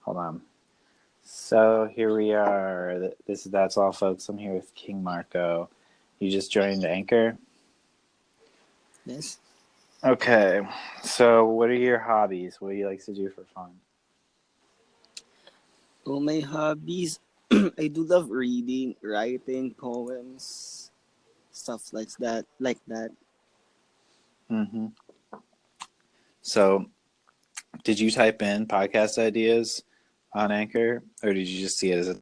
Hold on. So here we are. That's all, folks. I'm here with King Marko. You just joined Anchor. Yes. Okay. So what are your hobbies? What do you like to do for fun? Well, my hobbies, I do love reading, writing, poems, stuff like that. Mm-hmm. So did you type in podcast ideas on Anchor, or did you just see it as a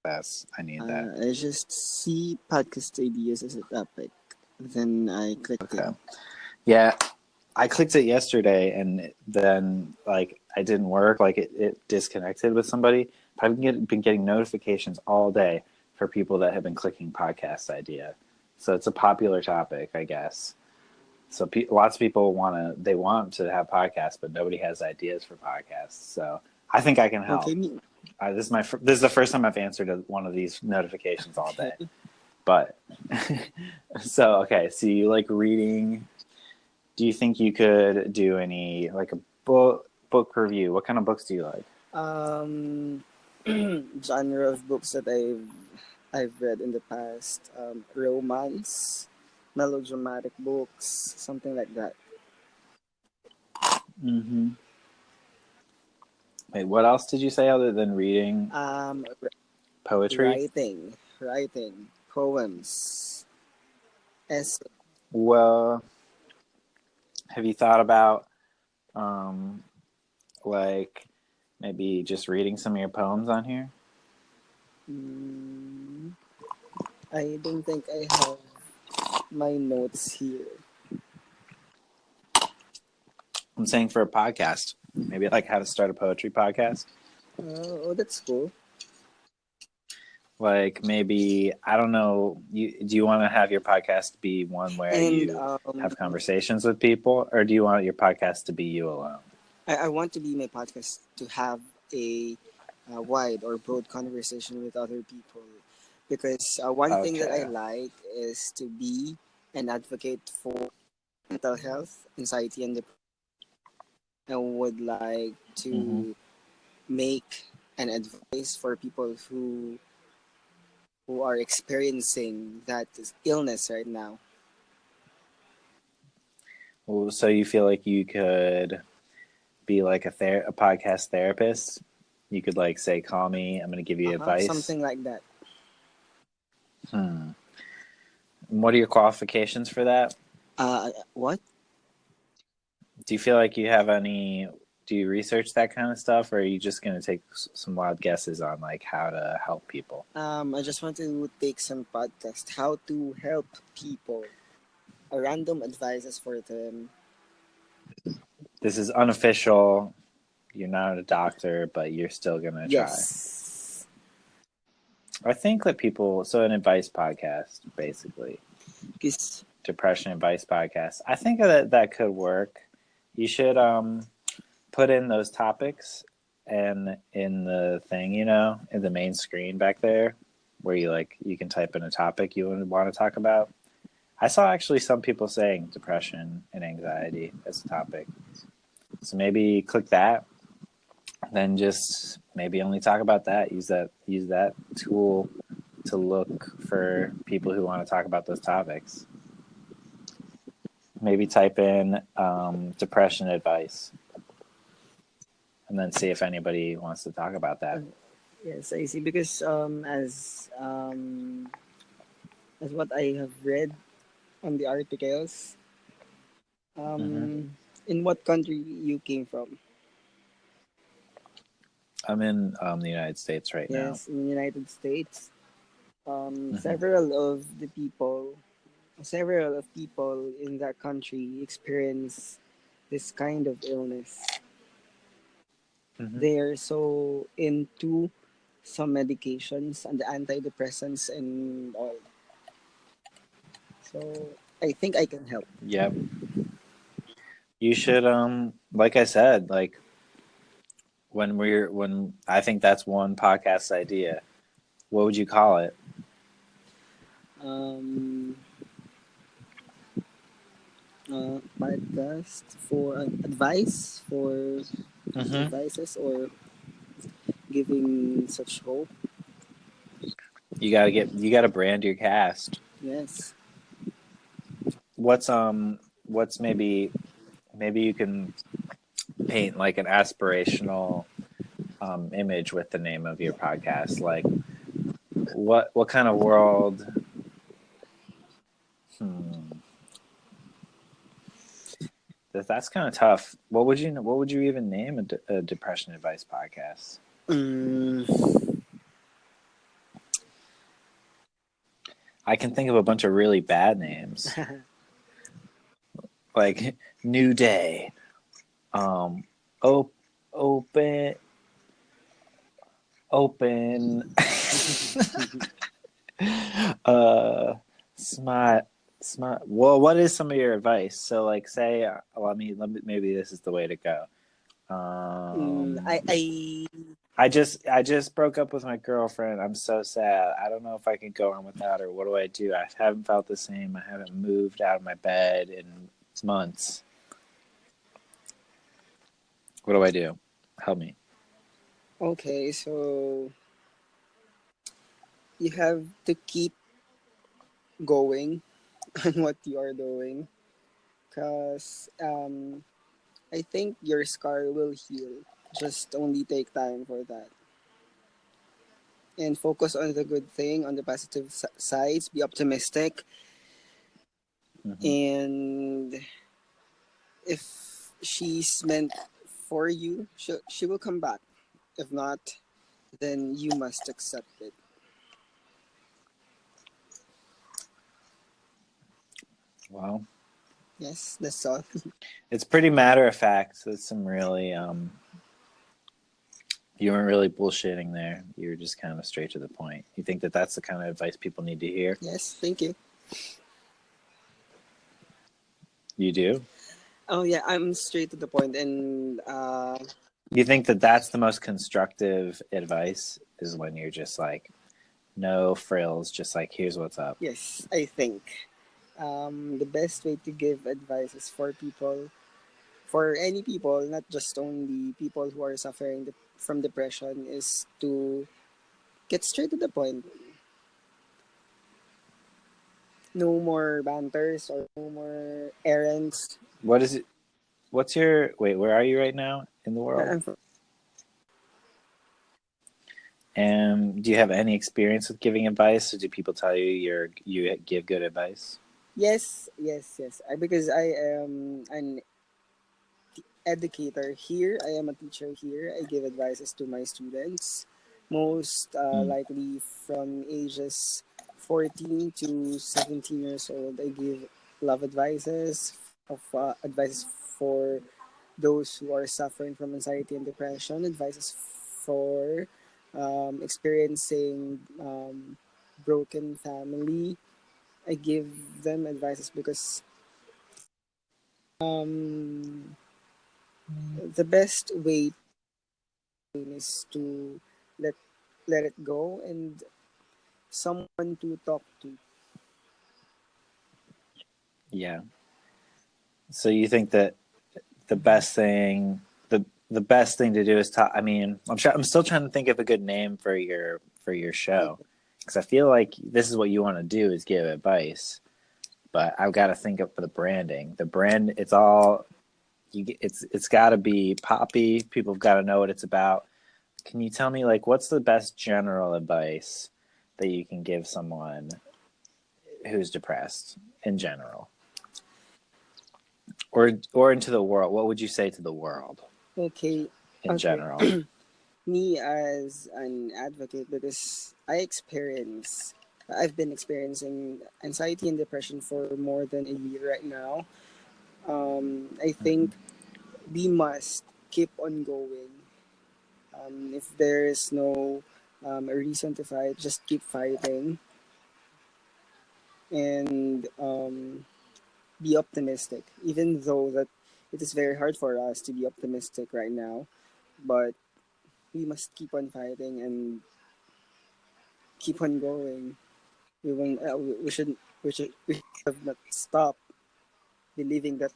pass? I need that. I just see podcast ideas as a topic. Then I clicked it. Okay. Yeah, I clicked it yesterday, and then I didn't work. It disconnected with somebody. But been getting notifications all day for people that have been clicking podcast idea. So it's a popular topic, I guess. So lots of people want to have podcasts, but nobody has ideas for podcasts. So I think I can Okay, help. This is the first time I've answered one of these notifications all day. okay. But okay, so you like reading. Do you think you could do any like a book review? What kind of books do you like? Um, genre of books that I've read in the past: romance, melodramatic books, something like that. Mm-hmm. Wait, what else did you say other than reading Um, poetry? writing, poems, essays. Well, have you thought about um, like maybe just reading some of your poems on here? Mm, I don't think I have my notes here. I'm saying for a podcast, maybe like how to start a poetry podcast. Oh, that's cool. Like maybe I don't know. Do you want to have your podcast be one where And you have conversations with people, or do you want your podcast to be you alone? I want to be my podcast to have a wide or broad conversation with other people because one thing that I Okay. like is to be an advocate for mental health, anxiety, and depression. I would like Mm-hmm. to make an advice for people who are experiencing that illness right now. Well, so you feel like you could be like a podcast therapist? You could like say, "Call me. I'm going to give you advice." Something like that. Hmm. And what are your qualifications for that? What? Do you feel like you have any? Do you research that kind of stuff, or are you just going to take some wild guesses on like how to help people? I just want to take some podcast how to help people. Random advices for them. This is unofficial. You're not a doctor, but you're still going to try. Yes. I think that people, so an advice podcast, basically, Because depression advice podcast. I think that could work. You should put in those topics and in the thing, in the main screen back there, where you can type in a topic you would want to talk about. I saw actually some people saying depression and anxiety as a topic. So maybe click that, then just maybe only talk about that. Use that tool to look for people who want to talk about those topics. Maybe type in depression advice, and then see if anybody wants to talk about that. yes, I see. Because as what I have read on the articles, Mm-hmm. in what country you came from? I'm in the United States right now. Yes, in the United States. Mm-hmm. Several of people in that country experience this kind of illness. Mm-hmm. They are so into some medications and the antidepressants and all. So I think I can help. Yep. You should like I said, like when I think that's one podcast idea. What would you call it? Um, Podcast for advice for Mm-hmm. advices or giving such hope. You gotta brand your cast. Yes. What's maybe you can paint like an aspirational image with the name of your podcast. Like what kind of world? Hmm, that's kind of tough. What would you even name a depression advice podcast? Mm, I can think of a bunch of really bad names, like New Day, um, op- open, open, uh, smart, smart. Well, what is some of your advice? So, like, say, let me, maybe this is the way to go. mm, Um, I I just broke up with my girlfriend. I'm so sad. I don't know if I can go on without her. What do I do? I haven't felt the same. I haven't moved out of my bed in months. What do I do? Help me. okay. So you have to keep going on what you are doing, cause I think your scar will heal. Just only take time for that. And focus on the good thing, on the positive sides. Be optimistic, Hmm. and if she's meant for you, she will come back. If not, then you must accept it. Well, Yes, that's all. it's pretty matter of fact. That's some really you weren't really bullshitting there. You were just kind of straight to the point. You think that that's the kind of advice people need to hear? Yes, thank you. You do? Oh yeah, I'm straight to the point, and You think that that's the most constructive advice is when you're just like no frills, just like here's what's up. yes, I think the best way to give advice is for people, for any people, not just only people who are suffering from depression, is to get straight to the point. No more banters or no more errands. What is it? What's your wait? Where are you right now in the world? I'm from, And do you have any experience with giving advice, or do people tell you you give good advice? yes, yes, yes. Because I am an educator here. I am a teacher here. I give advices to my students, most Mm. likely from ages 14 to 17 years old. I give love advices for those who are suffering from anxiety and depression, advices for experiencing broken family. I give them advices because um, the best way is to let let it go and someone to talk to. Yeah. So you think that the best thing the best thing to do is talk. I mean, I'm still trying to think of a good name for your show because I feel like this is what you want to do is give advice, but I've got to think of the branding. The brand, it's all it's got to be poppy. People have got to know what it's about. Can you tell me like what's the best general advice that you can give someone who's depressed in general, or into the world? What would you say to the world Okay, in okay. general? Me as an advocate because I've been experiencing anxiety and depression for more than a year right now. I Mm-hmm. think we must keep on going. If there is no a reason to fight, just keep fighting and be optimistic. Even though that it is very hard for us to be optimistic right now, but we must keep on fighting and keep on going. We will. We should have not stop believing that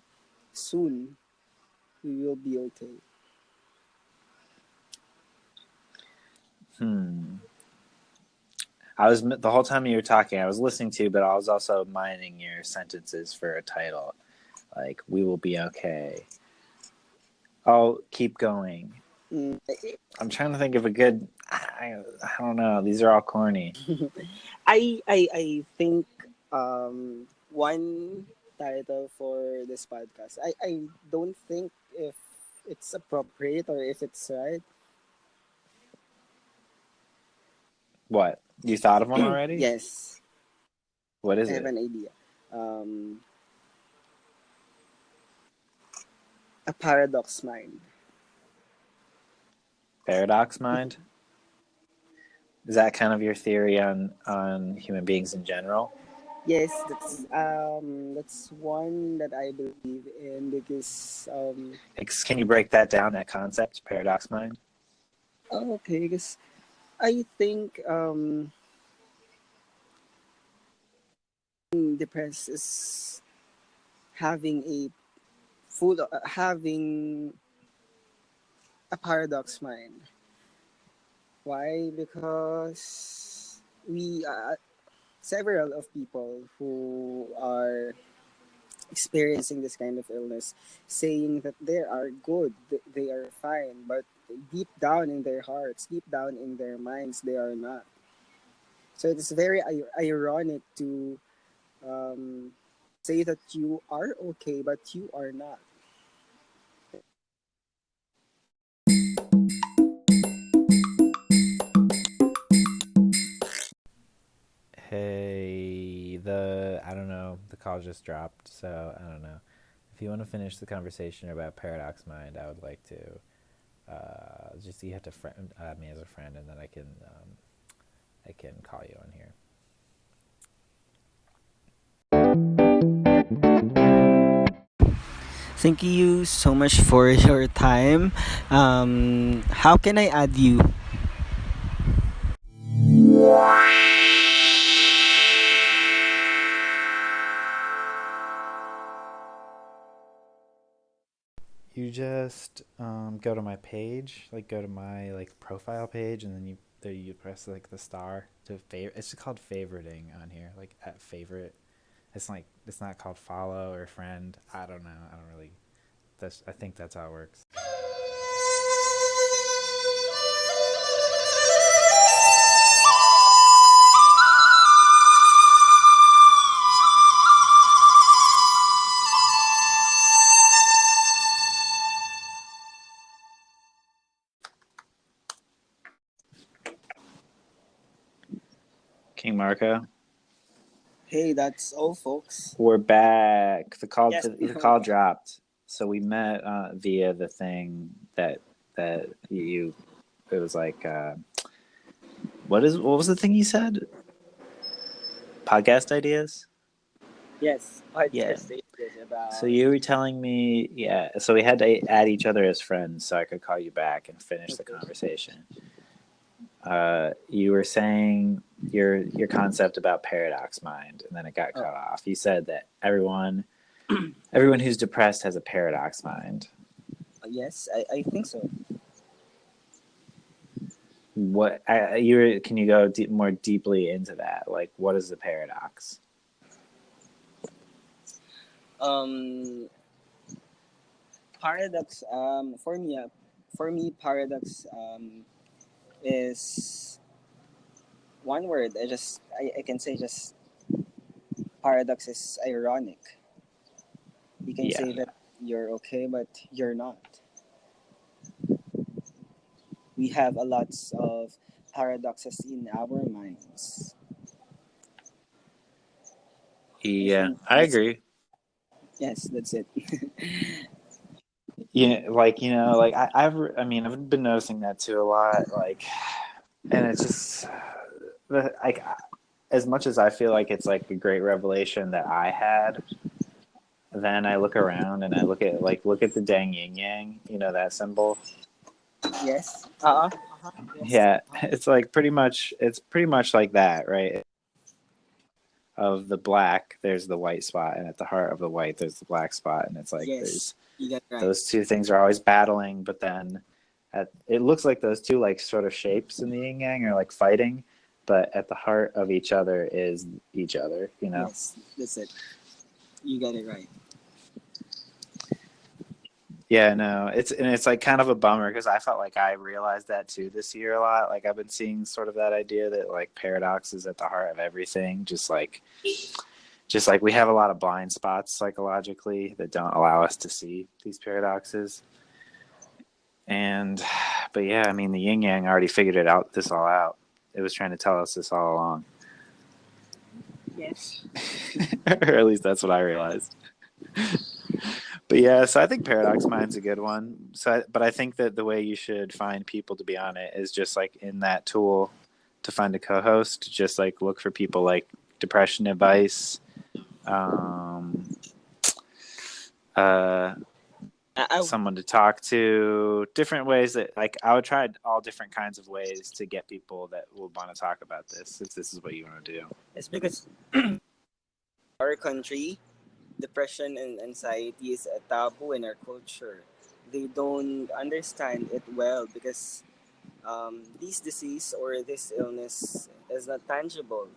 soon we will be okay. Hmm. I was the whole time you were talking, I was listening to, but I was also mining your sentences for a title, like "We will be okay." I'll keep going. Mm, I'm trying to think of a good. I don't know. These are all corny. I think one title for this podcast. I don't think if it's appropriate or if it's right. What? You thought of one already? Yes, What I is have it? an idea. Um, a paradox mind. Paradox mind? Is that kind of your theory on human beings in general? Yes, that's one that I believe in because Can you break that down? That concept, paradox mind. oh, okay, because I think depressed is having a having a paradox mind. Why? Because we several of people who are experiencing this kind of illness saying that they are good, they are fine, but deep down in their hearts, deep down in their minds, they are not. So it's very ironic to um, say that you are okay, but you are not. Hey, I don't know, the call just dropped, so I don't know. If you want to finish the conversation about paradox mind, I would like to. Just you have to add me as a friend, and then I can call you on here. Thank you so much for your time. How can I add you? You just go to my page, like go to my like profile page, and then you press like the star to favorite. It's just called favoriting on here, like at favorite. It's not called follow or friend. I don't know. I don't really. I think that's how it works. King Marko, Hey, that's all, folks. we're back. Yes. The call dropped, so we met via the thing that you. It was like what was the thing you said? Podcast ideas. Yes, Yeah. podcast is So about. you were telling me, yeah. So we had to add each other as friends so I could call you back and finish the Okay. conversation. You were saying your concept about paradox mind, and then it got Oh, cut off. You said that everyone who's depressed has a paradox mind. yes, I think so. Can you go more deeply into that? Like, what is the paradox? Um, paradox. For me, paradox is one word. I can say just paradox is ironic. You can Yeah, say that you're okay, but you're not. We have a lots of paradoxes in our minds. I yeah, think I that's agree. yes, that's it. Yeah, like like I mean, I've been noticing that too a lot. Like, and it's just like as much as I feel like it's like a great revelation that I had, then I look around and I look at the dang yin yang, that symbol. Yes. Yes. Yeah, it's pretty much like that, right? Of the black, there's the white spot, and at the heart of the white, there's the black spot, and it's like Yes. there's You got right. those two things are always battling, but then it looks like those two like sort of shapes in the yin yang are like fighting, but at the heart of each other is each other, you know? Yes, that's it. You got it right. Yeah, no, it's like kind of a bummer because I felt like I realized that too this year a lot. Like I've been seeing sort of that idea that like paradox is at the heart of everything, just like we have a lot of blind spots psychologically that don't allow us to see these paradoxes. And but yeah, I mean the yin yang already figured it out this all out. It was trying to tell us this all along. Yes. Or at least that's what I realized. But yeah, so I think Paradox Mind's a good one. But I think that the way you should find people to be on it is just like in that tool to find a co-host. Just like look for people like depression advice, um, uh, I someone to talk to, different ways that like I would try all different kinds of ways to get people that will want to talk about this if this is what you want to do. It's because our country, depression and anxiety is a taboo in our culture. They don't understand it well because this disease or this illness is not tangible,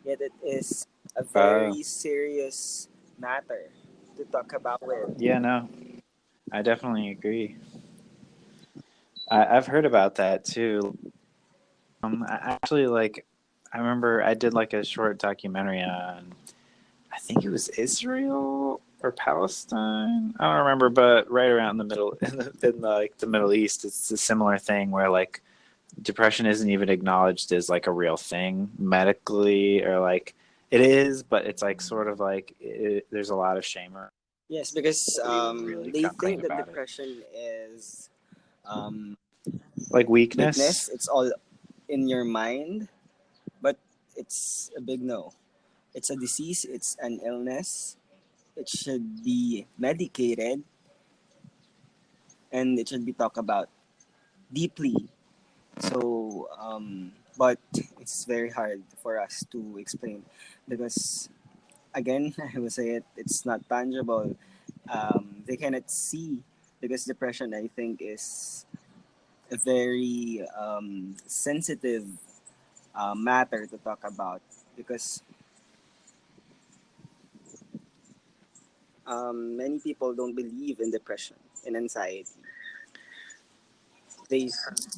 yet it is a Uh, very serious matter to talk about with. yeah, no, I definitely agree. I've heard about that too. I actually like. I remember I did like a short documentary on. I think it was Israel or Palestine. I don't remember, but right around the middle in like the Middle East, it's a similar thing where like depression isn't even acknowledged as like a real thing medically, or like it is, but it's like sort of like there's a lot of shame around Yes, because it, even really they complain think that about it, depression is um, like weakness. weakness. It's all in your mind, but it's a big no. It's a disease. It's an illness. It should be medicated and it should be talked about deeply. So, but it's very hard for us to explain because, again, I will say it, it's not tangible. They cannot see because depression, I think, is a very sensitive matter to talk about because many people don't believe in depression and anxiety. They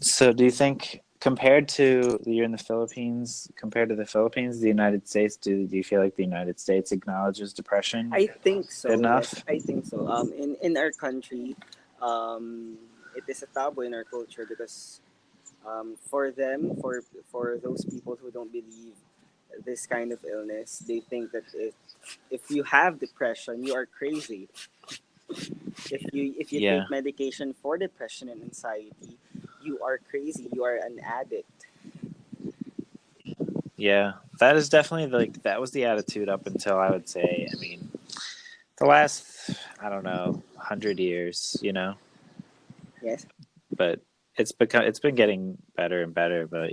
So do you think compared to you're in the Philippines, compared to the Philippines, the United States, do you feel like the United States acknowledges depression I think so. Yes, enough? I think so. In our country, it is a taboo in our culture because for them, for those people who don't believe this kind of illness, they think that if you have depression, you are crazy. If you Yeah. take medication for depression and anxiety, you are crazy. You are an addict. Yeah. That is definitely like that was the attitude up until I would say, I mean, the last I don't know, 100 years, you know. Yes, But it's been getting better and better, but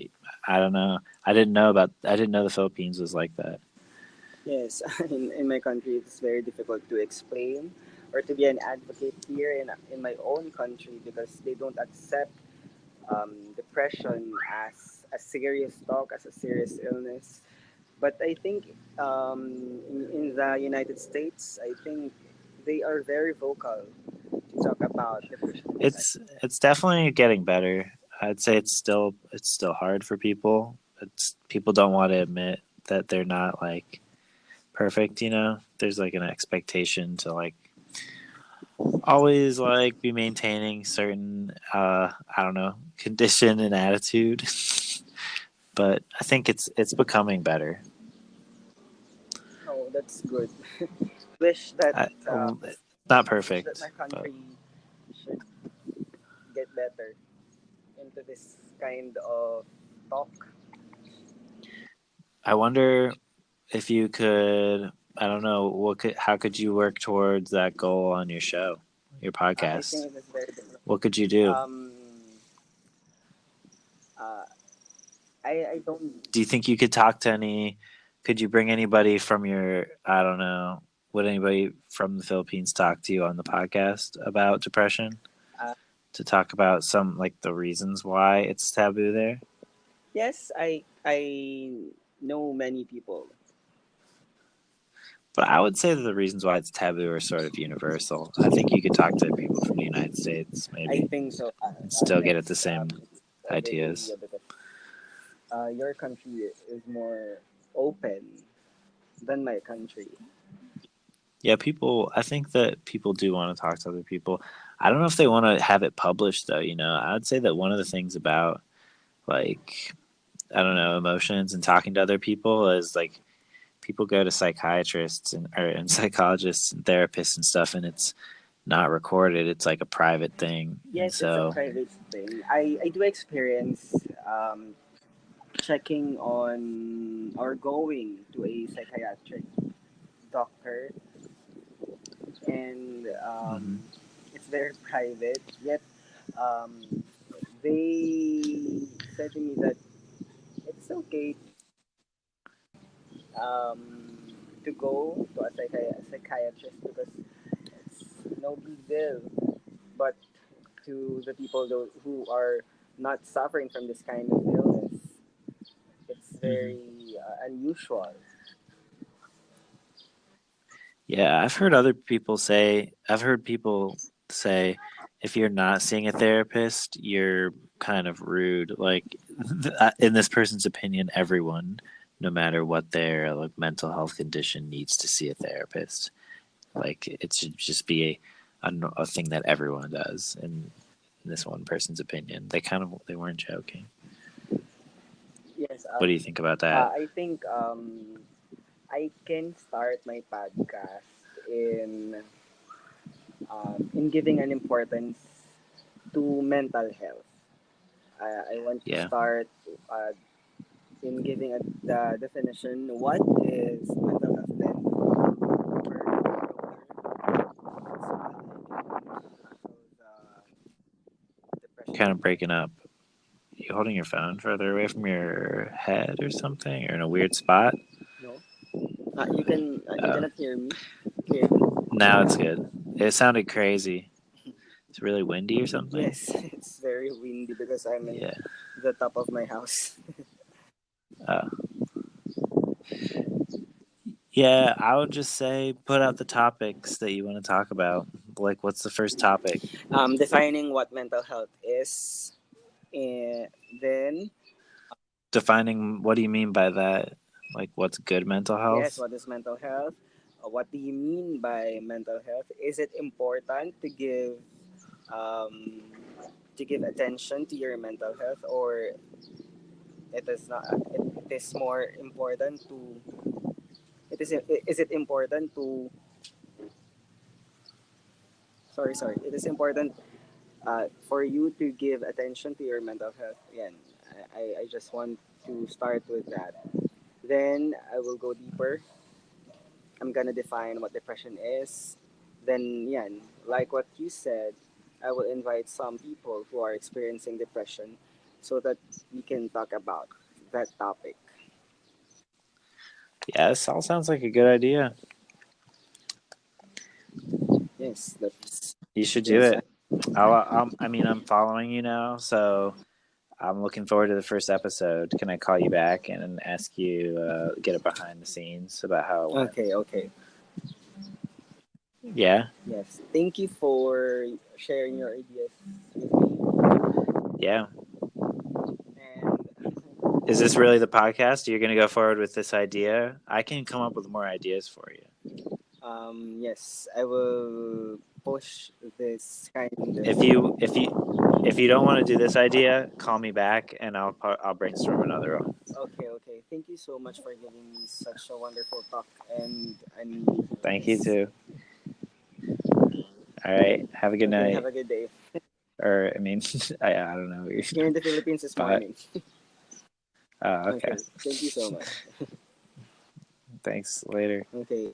I don't know. I didn't know the Philippines was like that. yes. In my country, it's very difficult to explain or to be an advocate here in my own country because they don't accept depression as a serious talk, as a serious illness. But I think in the United States, I think they are very vocal to talk about depression and anxiety. It's definitely getting better. I'd say it's still hard for people. It's people don't want to admit that they're not like perfect, you know. There's like an expectation to like always like be maintaining certain I don't know, condition and attitude. But I think it's becoming better. Oh, that's good. Wish that I, uh, not wish that my perfect, but country should get better into this kind of talk. I wonder if you could, I don't know, how could you work towards that goal on your show, your I podcast? think it is very difficult. What could you do? Um, uh, I don't. Do you think you could talk to could you bring anybody from your, I don't know, would anybody from the Philippines talk to you on the podcast about depression? to talk about some like the reasons why it's taboo there? Yes, I know many people. But I would say that the reasons why it's taboo are sort of universal. I think you could talk to people from the United States I maybe think so. and still get at the That's same a good ideas. idea because your country is more open than my country. Yeah, people. I think that people do want to talk to other people. I don't know if they want to have it published though. I'd say that one of the things about like I don't know emotions and talking to other people is like people go to psychiatrists and psychologists and therapists and stuff, and it's not recorded. It's like a private thing, and Yes, it's a so private thing. I do experience checking on or going to a psychiatric doctor, and mhm, it's very private. Yet um, they said to me that it's okay to go to a psychiatrist because it's no big deal. But to the people who are not suffering from this kind of illness, it's mhm. very unusual. Yeah, I've heard people say if you're not seeing a therapist, you're kind of rude. Like in this person's opinion, everyone, no matter what their like mental health condition, needs to see a therapist. Like it should just be a thing that everyone does. In this one person's opinion, they weren't joking. Yes, What do you think about that? I think I can start my podcast in giving an importance to mental health. I want to Yeah, start uh, in giving the definition what is mental health. Then depression. kind of breaking up. You holding your phone further away from your head or something, or in a weird spot? No, you Oh, cannot hear me clearly. now it's good. It sounded crazy. It's really windy or something. Yes, it's very windy because I'm in Yeah. the top of my house. Oh. Yeah, I would just say put out the topics that you want to talk about. Like, what's the first topic? Defining what mental health is, and then Defining what do you mean by that? Like, what's good mental yes, health? what is mental health? What do you mean by mental health? Is it important um, to give attention to your mental health, or it is not? It is more important to. It is it important to? Sorry. It is important for you to give attention to your mental health. Again, I just want to start with that. Then I will go deeper. I'm gonna define what depression is. Then, yan, like what you said, I will invite some people who are experiencing depression so that we can talk about that topic. Yeah, this all sounds like a good idea. Yes, that's You should do yes. it. I mean, I'm following you now, so I'm looking forward to the first episode. Can I call you back and ask you get a behind the scenes about how it went? Okay. Yeah, Yes. Thank you for sharing your ideas with me. yeah. And Is this really the podcast? You're going to go forward with this idea? I can come up with more ideas for you. yes, I will push this kind If of. you if you if you don't want to do this idea, call me back and I'll brainstorm another one. Okay. Thank you so much for giving me such a wonderful talk, and I'm needing Thank you this. too. All right. Have a good Okay, have night. a good day. Or I mean, I don't know. Here in the Philippines, it's But morning. okay. Okay, thank you so much. Thanks. Later. Okay.